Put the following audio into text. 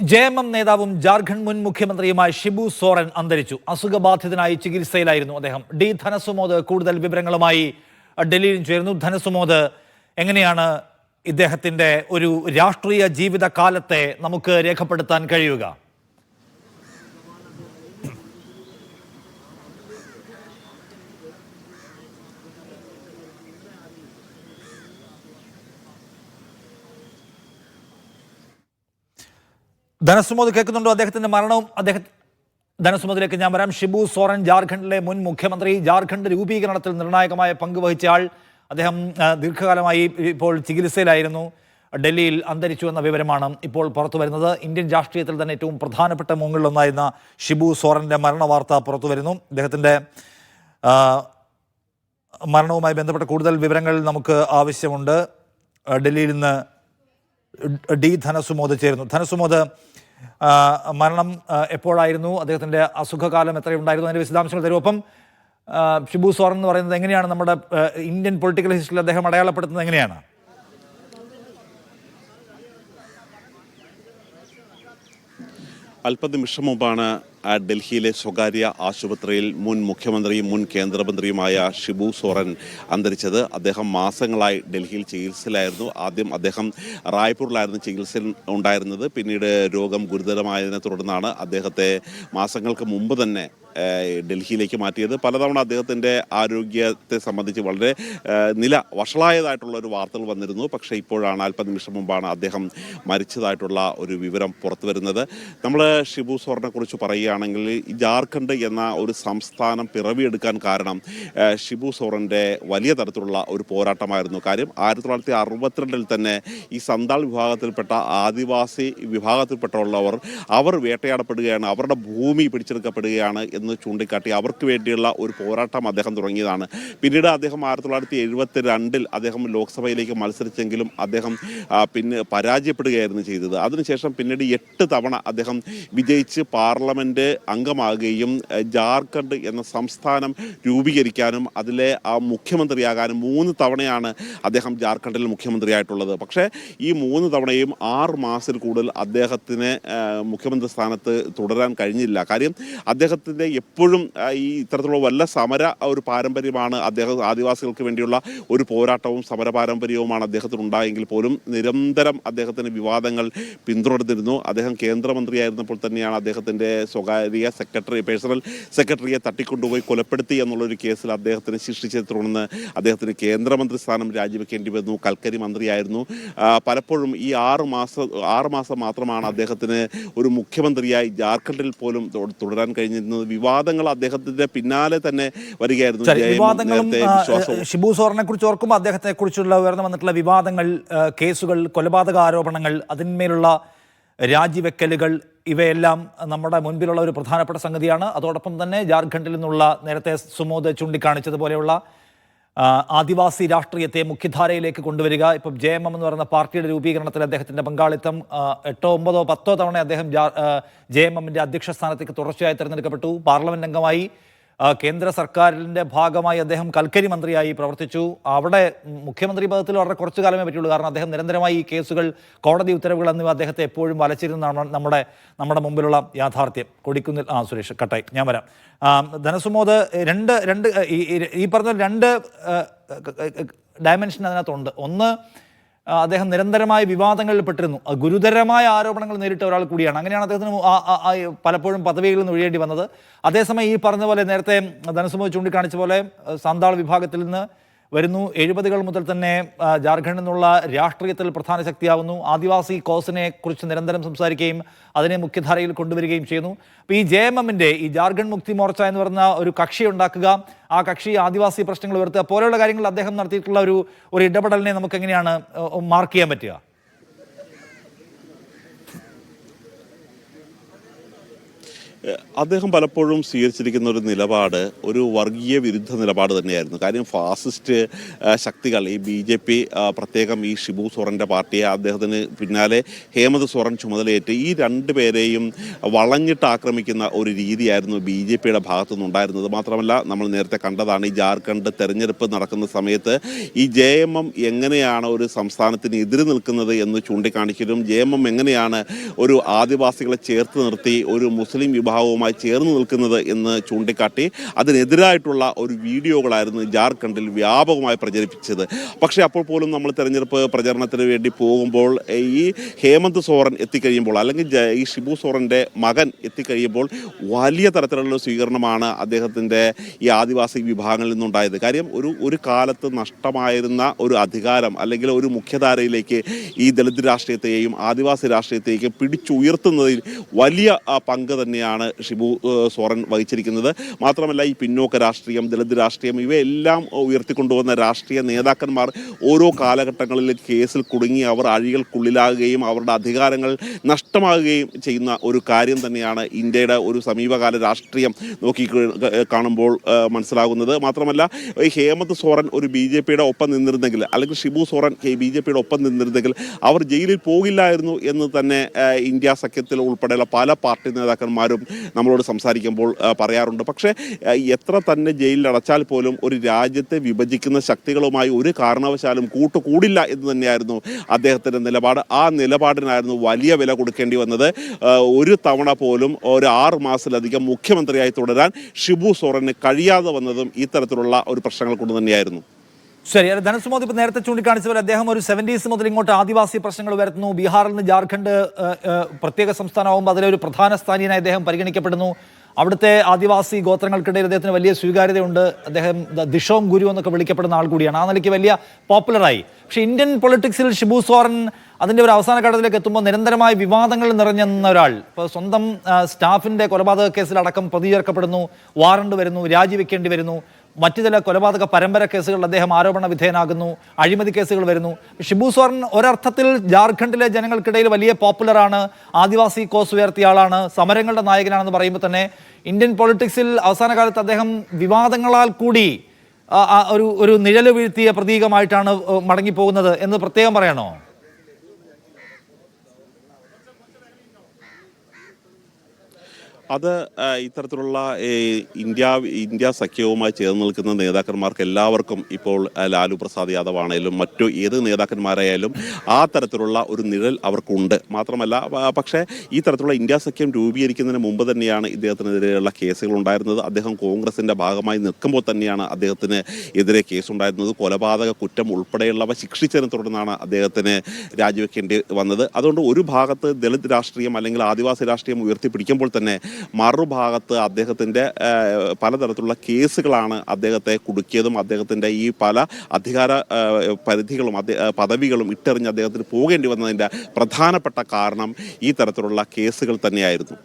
JMM നേതാവും ജാർഖണ്ഡ് മുൻ മുഖ്യമന്ത്രിയുമായ ഷിബു സോറൻ അന്തരിച്ചു. അസുഖബാധിതനായി ചികിത്സയിലായിരുന്നു അദ്ദേഹം. ഡി ധനസുമോദ് കൂടുതൽ വിവരങ്ങളുമായി ഡൽഹിയിൽ ചേരുന്നു. ധനസുമോദ്, എങ്ങനെയാണ് ഇദ്ദേഹത്തിന്റെ ഒരു രാഷ്ട്രീയ ജീവിതകാലത്തെ നമുക്ക് രേഖപ്പെടുത്താൻ കഴിയുക? ധനസുമോദ് കേൾക്കുന്നുണ്ടോ? അദ്ദേഹത്തിന്റെ മരണവും ധനസുമോദിലേക്ക് ഞാൻ വരാം. ഷിബു സോറൻ ജാർഖണ്ഡിലെ മുൻ മുഖ്യമന്ത്രി, ജാർഖണ്ഡ് രൂപീകരണത്തിൽ നിർണായകമായ പങ്ക് വഹിച്ച ആൾ. അദ്ദേഹം ദീർഘകാലമായി ഇപ്പോൾ ചികിത്സയിലായിരുന്നു. ഡൽഹിയിൽ അന്തരിച്ചു എന്ന വിവരമാണ് ഇപ്പോൾ പുറത്തു വരുന്നത്. ഇന്ത്യൻ രാഷ്ട്രീയത്തിൽ തന്നെ ഏറ്റവും പ്രധാനപ്പെട്ട മുകളിലൊന്നായിരുന്ന ഷിബു സോറന്റെ മരണ വാർത്ത പുറത്തു വരുന്നു. അദ്ദേഹത്തിന്റെ മരണവുമായി ബന്ധപ്പെട്ട കൂടുതൽ വിവരങ്ങൾ നമുക്ക് ആവശ്യമുണ്ട്. ഡൽഹിയിൽ നിന്ന് ഡി ധനസുമോദ് ചേരുന്നു. ധനസുമോദ്, മരണം എപ്പോഴായിരുന്നു? അദ്ദേഹത്തിന്റെ അസുഖകാലം എത്രയുണ്ടായിരുന്നു? അതിന്റെ വിശദാംശങ്ങൾ തരും. ഒപ്പം ഷിബു സോറൻ എന്ന് പറയുന്നത് എങ്ങനെയാണ് നമ്മുടെ ഇന്ത്യൻ പൊളിറ്റിക്കൽ ഹിസ്റ്ററിയിൽ അദ്ദേഹം അടയാളപ്പെടുത്തുന്നത് എങ്ങനെയാണ്? അല്പനിമിഷം മുമ്പാണ് ഡൽഹിയിലെ സ്വകാര്യ ആശുപത്രിയിൽ മുൻ മുഖ്യമന്ത്രിയും മുൻ കേന്ദ്രമന്ത്രിയുമായ ഷിബു സോറൻ അന്തരിച്ചത്. അദ്ദേഹം മാസങ്ങളായി ഡൽഹിയിൽ ചികിത്സയിലായിരുന്നു. ആദ്യം അദ്ദേഹം റായ്പൂരിലായിരുന്നു ചികിത്സയിൽ ഉണ്ടായിരുന്നത്. പിന്നീട് രോഗം ഗുരുതരമായതിനെ തുടർന്നാണ് അദ്ദേഹത്തെ മാസങ്ങൾക്ക് മുമ്പ് തന്നെ ഡൽഹിയിലേക്ക് മാറ്റിയത്. പലതവണ അദ്ദേഹത്തിൻ്റെ ആരോഗ്യത്തെ സംബന്ധിച്ച് വളരെ നില വഷളായതായിട്ടുള്ള ഒരു വാർത്തകൾ വന്നിരുന്നു. പക്ഷേ ഇപ്പോഴാണ് അല്പനിമിഷം മുമ്പാണ് അദ്ദേഹം മരിച്ചതായിട്ടുള്ള ഒരു വിവരം പുറത്തു വരുന്നത്. നമ്മൾ ഷിബു സോറനെ കുറിച്ച് പറയുകയാണെങ്കിൽ ജാർഖണ്ഡ് എന്ന ഒരു സംസ്ഥാനം പിറവിയെടുക്കാൻ കാരണം ഷിബു സോറൻ്റെ വലിയ തരത്തിലുള്ള ഒരു പോരാട്ടമായിരുന്നു. കാര്യം 1962 തന്നെ ഈ സന്താൾ വിഭാഗത്തിൽപ്പെട്ട ആദിവാസി വിഭാഗത്തിൽപ്പെട്ടുള്ളവർ അവർ വേട്ടയാടപ്പെടുകയാണ്, അവരുടെ ഭൂമി പിടിച്ചെടുക്കപ്പെടുകയാണ് എന്ന് ചൂണ്ടിക്കാട്ടി അവർക്ക് വേണ്ടിയുള്ള ഒരു പോരാട്ടം അദ്ദേഹം തുടങ്ങിയതാണ്. പിന്നീട് അദ്ദേഹം 1972 അദ്ദേഹം ലോക്സഭയിലേക്ക് മത്സരിച്ചെങ്കിലും അദ്ദേഹം പിന്നെ പരാജയപ്പെടുകയായിരുന്നു ചെയ്തത്. അതിനുശേഷം പിന്നീട് 8 തവണ അദ്ദേഹം വിജയിച്ച് പാർലമെന്റ് അംഗമാകുകയും ജാർഖണ്ഡ് എന്ന സംസ്ഥാനം രൂപീകരിക്കാനും അതിലെ മുഖ്യമന്ത്രിയാകാനും 3 തവണയാണ് അദ്ദേഹം ജാർഖണ്ഡിൽ മുഖ്യമന്ത്രിയായിട്ടുള്ളത്. പക്ഷേ ഈ 3 തവണയും 6 മാസത്തിൽ കൂടുതൽ അദ്ദേഹത്തിന് മുഖ്യമന്ത്രി സ്ഥാനത്ത് തുടരാൻ കഴിഞ്ഞില്ല. കാര്യം അദ്ദേഹത്തിൻ്റെ എപ്പോഴും ഈ ഇത്തരത്തിലുള്ള വല്ല സമര ഒരു പാരമ്പര്യമാണ്. അദ്ദേഹം ആദിവാസികൾക്ക് വേണ്ടിയുള്ള ഒരു പോരാട്ടവും സമര പാരമ്പര്യവുമാണ് അദ്ദേഹത്തിന് ഉണ്ടായെങ്കിൽ പോലും നിരന്തരം അദ്ദേഹത്തിന് വിവാദങ്ങൾ പിന്തുടർന്നിരുന്നു. അദ്ദേഹം കേന്ദ്രമന്ത്രിയായിരുന്നപ്പോൾ തന്നെയാണ് അദ്ദേഹത്തിൻ്റെ സ്വകാര്യ പേഴ്സണൽ സെക്രട്ടറിയെ തട്ടിക്കൊണ്ടുപോയി കൊലപ്പെടുത്തി എന്നുള്ളൊരു കേസിൽ അദ്ദേഹത്തിന് ശിക്ഷിച്ചതിനെ തുടർന്ന് അദ്ദേഹത്തിന് കേന്ദ്രമന്ത്രി സ്ഥാനം രാജിവെക്കേണ്ടി വന്നു. കൽക്കരി മന്ത്രിയായിരുന്നു. പലപ്പോഴും ഈ 6 മാസം മാത്രമാണ് അദ്ദേഹത്തിന് ഒരു മുഖ്യമന്ത്രിയായി ജാർഖണ്ഡിൽ പോലും തുടരാൻ കഴിഞ്ഞിരുന്നത്. വിവാദങ്ങൾ അദ്ദേഹത്തിന്റെ പിന്നാലെ തന്നെ വരികയായിരുന്നു. ഷിബു സോറനെ കുറിച്ച് ഓർക്കുമ്പോൾ അദ്ദേഹത്തെ കുറിച്ചുള്ള ഉയർന്നു വന്നിട്ടുള്ള വിവാദങ്ങൾ, കേസുകൾ, കൊലപാതക ആരോപണങ്ങൾ, അതിന്മേലുള്ള രാജിവെക്കലുകൾ, ഇവയെല്ലാം നമ്മുടെ മുൻപിലുള്ള ഒരു പ്രധാനപ്പെട്ട സംഗതിയാണ്. അതോടൊപ്പം തന്നെ ജാർഖണ്ഡിൽ നിന്നുള്ള നേരത്തെ സുമോദ് ചൂണ്ടിക്കാണിച്ചതുപോലെയുള്ള ആദിവാസി രാഷ്ട്രീയത്തെ മുഖ്യധാരയിലേക്ക് കൊണ്ടുവരിക. ഇപ്പം ജെഎംഎം എന്ന് പറയുന്ന പാർട്ടിയുടെ രൂപീകരണത്തിൽ അദ്ദേഹത്തിൻ്റെ പങ്കാളിത്തം 8, 9, 10 തവണ അദ്ദേഹം ജെഎംഎമ്മിൻ്റെ അധ്യക്ഷ സ്ഥാനത്തേക്ക് തുടർച്ചയായി തിരഞ്ഞെടുക്കപ്പെട്ടു. പാർലമെന്റ് അംഗമായി. കേന്ദ്ര സർക്കാരിൻ്റെ ഭാഗമായി അദ്ദേഹം കൽക്കരി മന്ത്രിയായി പ്രവർത്തിച്ചു. അവിടെ മുഖ്യമന്ത്രി പദത്തിൽ വളരെ കുറച്ചു കാലമേ പറ്റുള്ളൂ. കാരണം അദ്ദേഹം നിരന്തരമായി ഈ കേസുകൾ, കോടതി ഉത്തരവുകൾ എന്നിവ അദ്ദേഹത്തെ എപ്പോഴും വലച്ചിരുന്നതാണ് നമ്മുടെ മുമ്പിലുള്ള യാഥാർത്ഥ്യം. കൊടിക്കുന്നിൽ സുരേഷ് കട്ടായി, ഞാൻ വരാം. ധനസുമോദ്, ഈ പറഞ്ഞ 2 ഡയമെൻഷൻ അതിനകത്തുണ്ട്. ഒന്ന്, അദ്ദേഹം നിരന്തരമായ വിവാദങ്ങളിൽ പെട്ടിരുന്നു. ഗുരുതരമായ ആരോപണങ്ങൾ നേരിട്ട ഒരാൾ കൂടിയാണ്. അങ്ങനെയാണ് അദ്ദേഹത്തിന് പലപ്പോഴും പദവികളിൽ നിന്ന് ഒഴിയേണ്ടി വന്നത്. അതേസമയം ഈ പറഞ്ഞ പോലെ നേരത്തെ ധനസുമോദ് ചൂണ്ടിക്കാണിച്ച പോലെ സന്താൾ വിഭാഗത്തിൽ നിന്ന് വരുന്നു. 70-കൾ മുതൽ തന്നെ ജാർഖണ്ഡിൽ നിന്നുള്ള രാഷ്ട്രീയത്തിൽ പ്രധാന ശക്തിയാവുന്നു. ആദിവാസി കോസിനെ കുറിച്ച് നിരന്തരം സംസാരിക്കുകയും അതിനെ മുഖ്യധാരയിൽ കൊണ്ടുവരികയും ചെയ്യുന്നു. അപ്പോൾ ഈ ജെഎംഎമ്മിൻ്റെ ഈ ജാർഖണ്ഡ് മുക്തി മോർച്ച എന്ന് പറയുന്ന ഒരു കക്ഷി ഉണ്ടാക്കുക, ആ കക്ഷി ആദിവാസി പ്രശ്നങ്ങൾ ഉയർത്തുക പോലെയുള്ള കാര്യങ്ങൾ അദ്ദേഹം നടത്തിയിട്ടുള്ള ഒരു ഇടപെടലിനെ നമുക്ക് എങ്ങനെയാണ് മാർക്ക് ചെയ്യാൻ പറ്റുക? അദ്ദേഹം പലപ്പോഴും സ്വീകരിച്ചിരിക്കുന്ന ഒരു നിലപാട് ഒരു വർഗീയ വിരുദ്ധ നിലപാട് തന്നെയായിരുന്നു. കാര്യം ഫാസിസ്റ്റ് ശക്തികൾ ഈ BJP പ്രത്യേകം ഈ ഷിബു സോറൻ്റെ പാർട്ടിയെ അദ്ദേഹത്തിന് പിന്നാലെ ഹേമന്ത് സോറൻ ചുമതലയേറ്റ് ഈ രണ്ടുപേരെയും വളഞ്ഞിട്ട് ആക്രമിക്കുന്ന ഒരു രീതിയായിരുന്നു BJPയുടെ ഭാഗത്തു നിന്നുണ്ടായിരുന്നത്. മാത്രമല്ല നമ്മൾ നേരത്തെ കണ്ടതാണ് ഈ ജാർഖണ്ഡ് തെരഞ്ഞെടുപ്പ് നടക്കുന്ന സമയത്ത് ഈ JMM എങ്ങനെയാണ് ഒരു സംസ്ഥാനത്തിന് എതിര് നിൽക്കുന്നത് എന്ന് ചൂണ്ടിക്കാണിക്കലും JMM എങ്ങനെയാണ് ഒരു ആദിവാസികളെ ചേർത്ത് നിർത്തി ഒരു മുസ്ലിം വിഭാഗവുമായി ചേർന്ന് നിൽക്കുന്നത് എന്ന് ചൂണ്ടിക്കാട്ടി അതിനെതിരായിട്ടുള്ള ഒരു വീഡിയോകളായിരുന്നു ജാർഖണ്ഡിൽ വ്യാപകമായി പ്രചരിപ്പിച്ചത്. പക്ഷേ അപ്പോൾ പോലും നമ്മൾ തെരഞ്ഞെടുപ്പ് പ്രചരണത്തിന് വേണ്ടി പോകുമ്പോൾ ഈ ഹേമന്ത് സോറൻ എത്തിക്കഴിയുമ്പോൾ അല്ലെങ്കിൽ ഈ ഷിബു സോറൻ്റെ മകൻ എത്തിക്കഴിയുമ്പോൾ വലിയ തരത്തിലുള്ള സ്വീകരണമാണ് അദ്ദേഹത്തിൻ്റെ ഈ ആദിവാസി വിഭാഗങ്ങളിൽ നിന്നുണ്ടായത്. കാര്യം ഒരു കാലത്ത് നഷ്ടമായിരുന്ന ഒരു അധികാരം അല്ലെങ്കിൽ ഒരു മുഖ്യധാരയിലേക്ക് ഈ ദളിത് രാഷ്ട്രീയത്തെയും ആദിവാസി രാഷ്ട്രീയത്തെയും പിടിച്ചുയർത്തുന്നതിൽ വലിയ പങ്ക് തന്നെയാണ് ഷിബു സോറൻ വഹിച്ചിരിക്കുന്നത്. മാത്രമല്ല ഈ പിന്നോക്ക രാഷ്ട്രീയം, ദളിത് രാഷ്ട്രീയം ഇവയെല്ലാം ഉയർത്തിക്കൊണ്ടുവന്ന രാഷ്ട്രീയ നേതാക്കന്മാർ ഓരോ കാലഘട്ടങ്ങളിൽ കേസിൽ കുടുങ്ങി അവർ അഴികൾക്കുള്ളിലാകുകയും അവരുടെ അധികാരങ്ങൾ നഷ്ടമാകുകയും ചെയ്യുന്ന ഒരു കാര്യം തന്നെയാണ് ഇന്ത്യയുടെ ഒരു സമീപകാല രാഷ്ട്രീയം നോക്കി കാണുമ്പോൾ മനസ്സിലാകുന്നത്. മാത്രമല്ല ഈ ഹേമന്ത് സോറൻ ഒരു BJPയുടെ ഒപ്പം നിന്നിരുന്നെങ്കിൽ അല്ലെങ്കിൽ ഷിബു സോറൻ BJPയുടെ ഒപ്പം നിന്നിരുന്നെങ്കിൽ അവർ ജയിലിൽ പോകില്ലായിരുന്നു എന്ന് തന്നെ ഇന്ത്യ സഖ്യത്തിൽ ഉൾപ്പെടെയുള്ള പല പാർട്ടി നേതാക്കന്മാരും നമ്മളോട് സംസാരിക്കുമ്പോൾ പറയാറുണ്ട്. പക്ഷേ എത്ര തന്നെ ജയിലിൽ അടച്ചാൽ പോലും ഒരു രാജ്യത്തെ വിഭജിക്കുന്ന ശക്തികളുമായി ഒരു കാരണവശാലും കൂട്ടുകൂടില്ല എന്ന് തന്നെയായിരുന്നു അദ്ദേഹത്തിൻ്റെ നിലപാട്. ആ നിലപാടിനായിരുന്നു വലിയ വില കൊടുക്കേണ്ടി വന്നത്. ഒരു തവണ പോലും ഒരു 6 മാസത്തിലധികം മുഖ്യമന്ത്രിയായി തുടരാൻ ഷിബു സോറന് കഴിയാതെ വന്നതും ഇത്തരത്തിലുള്ള ഒരു പ്രശ്നങ്ങൾ കൊണ്ട് തന്നെയായിരുന്നു. ശരി, ധനസ് മോദി ഇപ്പോൾ നേരത്തെ ചൂണ്ടിക്കാണിച്ച പോലെ അദ്ദേഹം ഒരു 70s മുതൽ ഇങ്ങോട്ട് ആദിവാസി പ്രശ്നങ്ങൾ ഉയർത്തുന്നു. ബീഹാറിൽ നിന്ന് ജാർഖണ്ഡ് പ്രത്യേക സംസ്ഥാനമാകുമ്പോൾ അതിലെ ഒരു പ്രധാന സ്ഥാനീയനായി അദ്ദേഹം പരിഗണിക്കപ്പെടുന്നു. അവിടുത്തെ ആദിവാസി ഗോത്രങ്ങൾക്കിടയിൽ അദ്ദേഹത്തിന് വലിയ സ്വീകാര്യതയുണ്ട്. അദ്ദേഹം ദിഷോം ഗുരു എന്നൊക്കെ വിളിക്കപ്പെടുന്ന ആൾ കൂടിയാണ്. ആ നിലയ്ക്ക് വലിയ പോപ്പുലറായി. പക്ഷേ ഇന്ത്യൻ പൊളിറ്റിക്സിൽ ഷിബു സോറൻ അതിൻ്റെ ഒരു അവസാന ഘട്ടത്തിലേക്ക് എത്തുമ്പോൾ നിരന്തരമായ വിവാദങ്ങൾ നിറഞ്ഞ ഒരാൾ, ഇപ്പോൾ സ്വന്തം സ്റ്റാഫിൻ്റെ കൊലപാതക കേസിലടക്കം പ്രതി ചേർക്കപ്പെടുന്നു, വാറണ്ട് വരുന്നു, രാജിവെക്കേണ്ടി വരുന്നു. മറ്റു ചില കൊലപാതക പരമ്പര കേസുകളിൽ അദ്ദേഹം ആരോപണ വിധേയനാകുന്നു, അഴിമതി കേസുകൾ വരുന്നു. ഷിബു സോറൻ ഒരർത്ഥത്തിൽ ജാർഖണ്ഡിലെ ജനങ്ങൾക്കിടയിൽ വലിയ പോപ്പുലറാണ്, ആദിവാസി കോസ് ഉയർത്തിയ ആളാണ്, സമരങ്ങളുടെ നായകനാണെന്ന് പറയുമ്പോൾ തന്നെ ഇന്ത്യൻ പൊളിറ്റിക്സിൽ അവസാന കാലത്ത് അദ്ദേഹം വിവാദങ്ങളാൽ കൂടി ഒരു നിഴല് വീഴ്ത്തിയ പ്രതീകമായിട്ടാണ് മടങ്ങിപ്പോകുന്നത് എന്ന് പ്രത്യേകം പറയണോ? അത് ഇത്തരത്തിലുള്ള ഇന്ത്യ സഖ്യവുമായി ചേർന്ന് നിൽക്കുന്ന നേതാക്കന്മാർക്ക് എല്ലാവർക്കും ഇപ്പോൾ ലാലു പ്രസാദ് യാദവ് ആണെങ്കിലും മറ്റു ഏത് നേതാക്കന്മാരായാലും ആ തരത്തിലുള്ള ഒരു നിഴൽ അവർക്കുണ്ട്. മാത്രമല്ല പക്ഷേ ഈ തരത്തിലുള്ള ഇന്ത്യ സഖ്യം രൂപീകരിക്കുന്നതിന് മുമ്പ് തന്നെയാണ് ഇദ്ദേഹത്തിനെതിരെയുള്ള കേസുകൾ ഉണ്ടായിരുന്നത്. അദ്ദേഹം കോൺഗ്രസിൻ്റെ ഭാഗമായി നിൽക്കുമ്പോൾ തന്നെയാണ് അദ്ദേഹത്തിന് എതിരെ കേസുണ്ടായിരുന്നത്. കൊലപാതക കുറ്റം ഉൾപ്പെടെയുള്ളവ ശിക്ഷിച്ചതിനെ തുടർന്നാണ് അദ്ദേഹത്തിന് രാജിവെക്കേണ്ടി വന്നത്. അതുകൊണ്ട് ഒരു ഭാഗത്ത് ദളിത് രാഷ്ട്രീയം അല്ലെങ്കിൽ ആദിവാസി രാഷ്ട്രീയം ഉയർത്തിപ്പിടിക്കുമ്പോൾ തന്നെ മറുഭാഗത്ത് അദ്ദേഹത്തിൻ്റെ പലതരത്തിലുള്ള കേസുകളാണ് അദ്ദേഹത്തെ കുടുക്കിയതും അദ്ദേഹത്തിൻ്റെ ഈ പല അധികാര പരിധികളും പദവികളും ഇട്ടെറിഞ്ഞ് അദ്ദേഹത്തിന് പോകേണ്ടി വന്നതിൻ്റെ പ്രധാനപ്പെട്ട കാരണം ഈ തരത്തിലുള്ള കേസുകൾ തന്നെയായിരുന്നു.